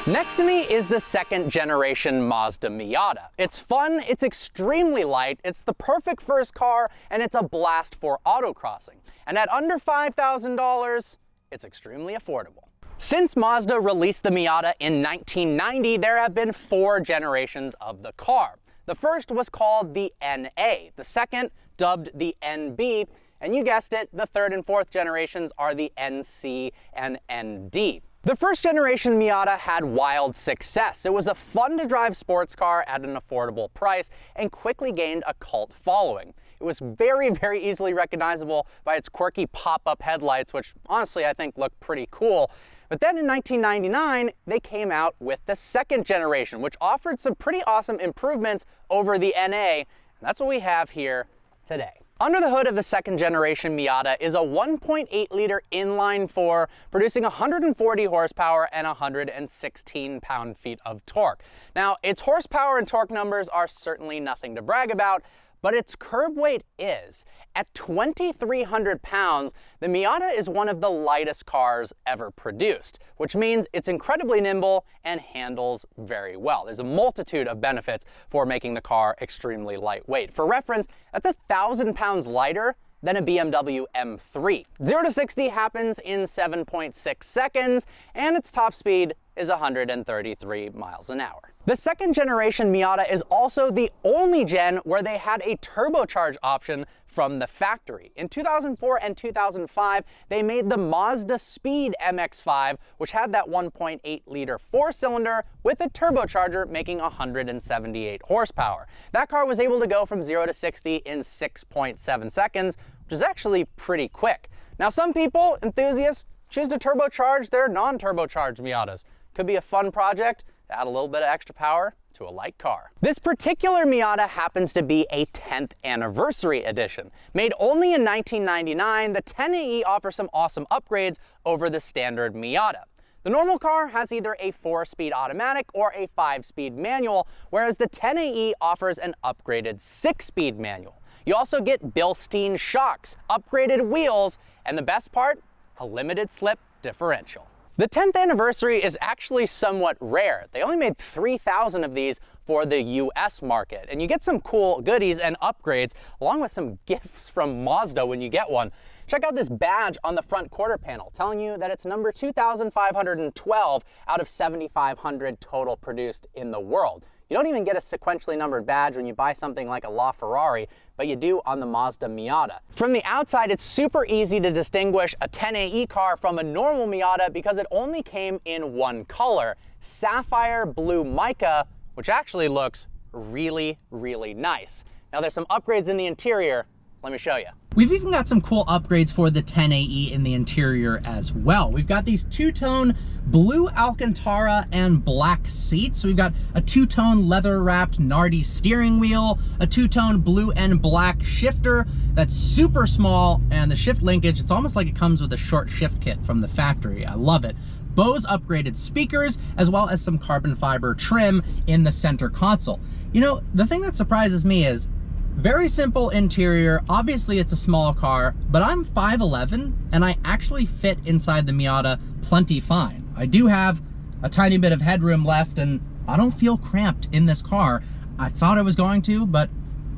Next to me is the second generation Mazda Miata. It's fun, it's extremely light, it's the perfect first car, and it's a blast for autocrossing. And at under $5,000, it's extremely affordable. Since Mazda released the Miata in 1990, there have been 4 generations of the car. The first was called the NA, the second dubbed the NB, and you guessed it, the third and fourth generations are the NC and ND. The first generation Miata had wild success. It was a fun-to-drive sports car at an affordable price and quickly gained a cult following. It was very, very easily recognizable by its quirky pop-up headlights, which honestly I think look pretty cool. But then in 1999, they came out with the second generation, which offered some pretty awesome improvements over the NA, and that's what we have here today. Under the hood of the second generation Miata is a 1.8-liter inline-4 producing 140 horsepower and 116 pound-feet of torque. Now, its horsepower and torque numbers are certainly nothing to brag about, but its curb weight is. At 2,300 pounds, the Miata is one of the lightest cars ever produced, which means it's incredibly nimble and handles very well. There's a multitude of benefits for making the car extremely lightweight. For reference, that's 1,000 pounds lighter than a BMW M3. 0 to 60 happens in 7.6 seconds, and its top speed is 133 miles an hour. The second generation Miata is also the only gen where they had a turbocharged option from the factory. In 2004 and 2005, they made the Mazda Speed MX-5, which had that 1.8-liter 4-cylinder with a turbocharger making 178 horsepower. That car was able to go from 0 to 60 in 6.7 seconds, which is actually pretty quick. Now, some people, enthusiasts, choose to turbocharge their non-turbocharged Miatas. Could be a fun project to add a little bit of extra power to a light car. This particular Miata happens to be a 10th anniversary edition. Made only in 1999, the 10AE offers some awesome upgrades over the standard Miata. The normal car has either a 4-speed automatic or a 5-speed manual, whereas the 10AE offers an upgraded 6-speed manual. You also get Bilstein shocks, upgraded wheels, and the best part, a limited slip differential. The 10th anniversary is actually somewhat rare. They only made 3,000 of these for the US market, and you get some cool goodies and upgrades along with some gifts from Mazda when you get one. Check out this badge on the front quarter panel telling you that it's number 2,512 out of 7,500 total produced in the world. You don't even get a sequentially numbered badge when you buy something like a LaFerrari, but you do on the Mazda Miata. From the outside, it's super easy to distinguish a 10AE car from a normal Miata because it only came in one color, sapphire blue mica, which actually looks really, really nice. Now there's some upgrades in the interior. Let me show you. We've even got some cool upgrades for the 10AE in the interior as well. We've got these two-tone blue Alcantara and black seats. We've got a two-tone leather-wrapped Nardi steering wheel, a two-tone blue and black shifter that's super small, and the shift linkage, it's almost like it comes with a short shift kit from the factory. I love it. Bose upgraded speakers, as well as some carbon fiber trim in the center console. You know, the thing that surprises me is very simple interior. Obviously it's a small car, but I'm 5'11", and I actually fit inside the Miata plenty fine. I do have a tiny bit of headroom left, and I don't feel cramped in this car. I thought I was going to, but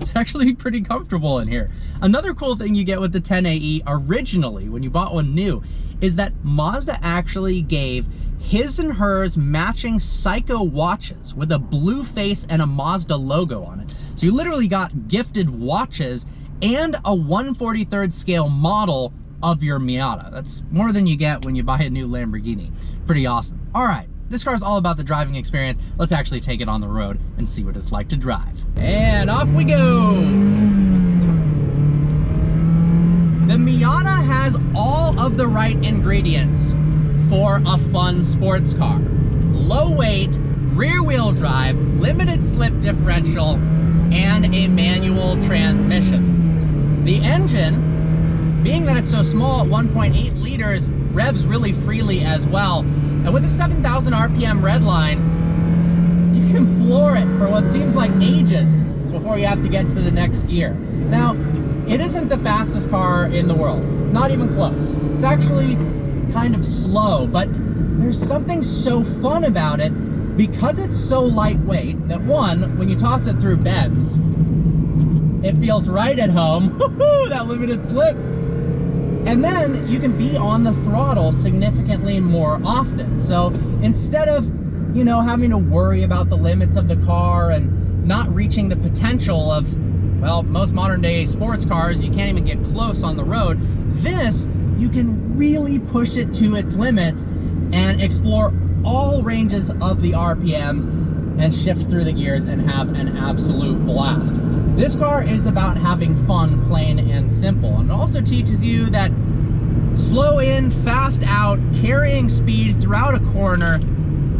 it's actually pretty comfortable in here. Another cool thing you get with the 10AE originally, when you bought one new, is that Mazda actually gave his and hers matching Psycho watches with a blue face and a Mazda logo on it. So you literally got gifted watches and a 1/43rd scale model of your Miata. That's more than you get when you buy a new Lamborghini. Pretty awesome. All right, this car is all about the driving experience. Let's actually take it on the road and see what it's like to drive. And off we go. The Miata has all of the right ingredients for a fun sports car. Low weight, rear wheel drive, limited slip differential, and a manual transmission. The engine, being that it's so small at 1.8 liters, revs really freely as well. And with a 7,000 RPM redline, you can floor it for what seems like ages before you have to get to the next gear. Now, it isn't the fastest car in the world, not even close. It's actually kind of slow, but there's something so fun about it because it's so lightweight that one, when you toss it through bends, it feels right at home. That limited slip. And then you can be on the throttle significantly more often. So instead of, you know, having to worry about the limits of the car and not reaching the potential of, well, most modern day sports cars, you can't even get close on the road. This, you can really push it to its limits and explore all ranges of the RPMs and shift through the gears and have an absolute blast. This car is about having fun, plain and simple. And it also teaches you that slow in, fast out, carrying speed throughout a corner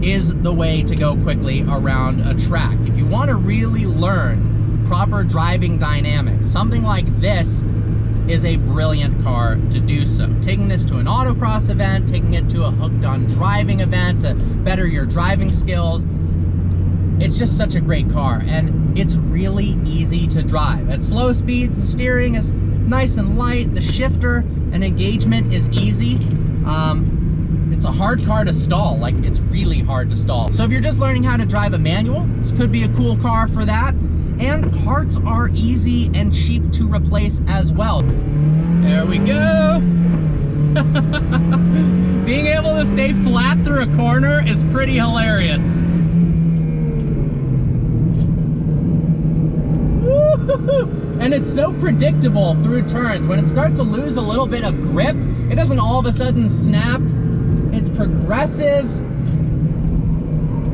is the way to go quickly around a track. If you want to really learn proper driving dynamics, something like this is a brilliant car to do so. Taking this to an autocross event, taking it to a hooked on driving event to better your driving skills. It's just such a great car, and it's really easy to drive. At slow speeds, the steering is nice and light, the shifter and engagement is easy. It's a hard car to stall, like it's really hard to stall. So if you're just learning how to drive a manual, this could be a cool car for that. And parts are easy and cheap to replace as well. There we go. Being able to stay flat through a corner is pretty hilarious. And it's so predictable through turns. When it starts to lose a little bit of grip, it doesn't all of a sudden snap. It's progressive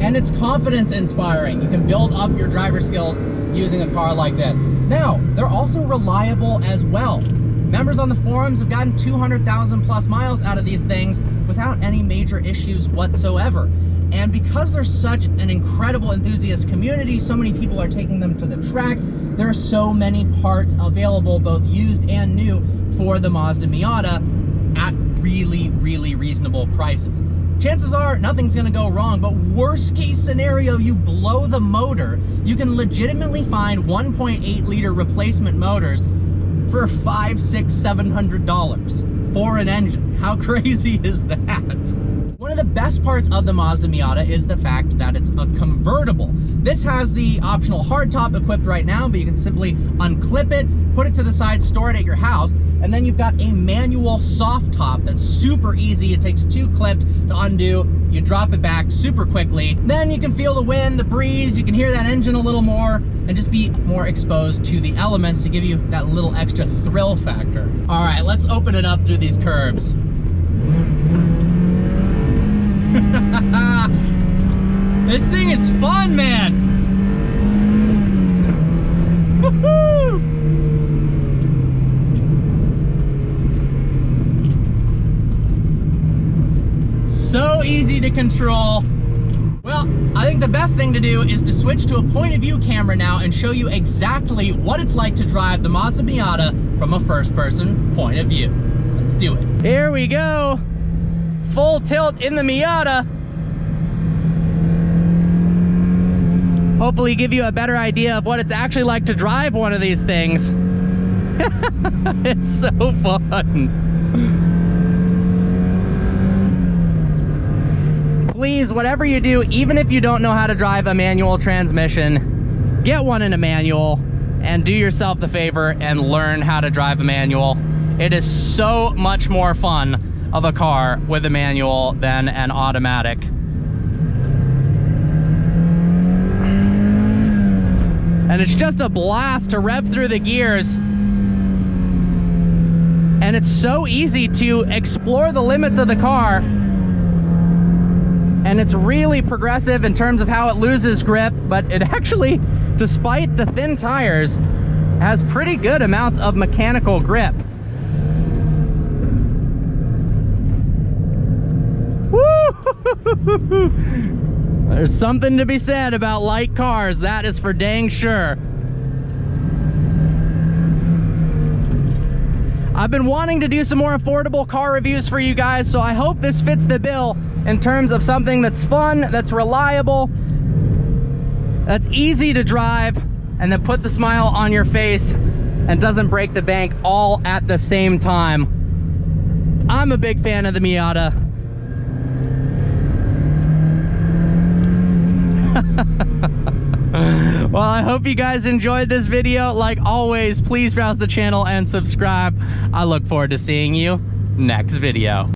and it's confidence inspiring. You can build up your driver skills using a car like this. Now, they're also reliable as well. Members on the forums have gotten 200,000 plus miles out of these things without any major issues whatsoever. And because they're such an incredible enthusiast community, so many people are taking them to the track, there are so many parts available, both used and new, for the Mazda Miata at really, really reasonable prices. Chances are nothing's gonna go wrong, but worst case scenario, you blow the motor, you can legitimately find 1.8 liter replacement motors for $500, $600, $700 for an engine. How crazy is that? One of the best parts of the Mazda Miata is the fact that it's a convertible. This has the optional hardtop equipped right now, but you can simply unclip it, put it to the side, store it at your house, and then you've got a manual soft top that's super easy. It takes 2 clips to undo. You drop it back super quickly. Then you can feel the wind, the breeze, you can hear that engine a little more, and just be more exposed to the elements to give you that little extra thrill factor. All right, let's open it up through these curves. This thing is fun, man. Woohoo! So easy to control. Well, I think the best thing to do is to switch to a point of view camera now and show you exactly what it's like to drive the Mazda Miata from a first person point of view. Let's do it. Here we go. Full tilt in the Miata. Hopefully give you a better idea of what it's actually like to drive one of these things. It's so fun. Please, whatever you do, even if you don't know how to drive a manual transmission, get one in a manual and do yourself the favor and learn how to drive a manual. It is so much more fun of a car with a manual than an automatic. And it's just a blast to rev through the gears. And it's so easy to explore the limits of the car. And it's really progressive in terms of how it loses grip, but it actually, despite the thin tires, has pretty good amounts of mechanical grip. Woo! There's something to be said about light cars, that is for dang sure. I've been wanting to do some more affordable car reviews for you guys, so I hope this fits the bill in terms of something that's fun, that's reliable, that's easy to drive, and that puts a smile on your face and doesn't break the bank all at the same time. I'm a big fan of the Miata. Well, I hope you guys enjoyed this video. Like always, please browse the channel and subscribe. I look forward to seeing you next video.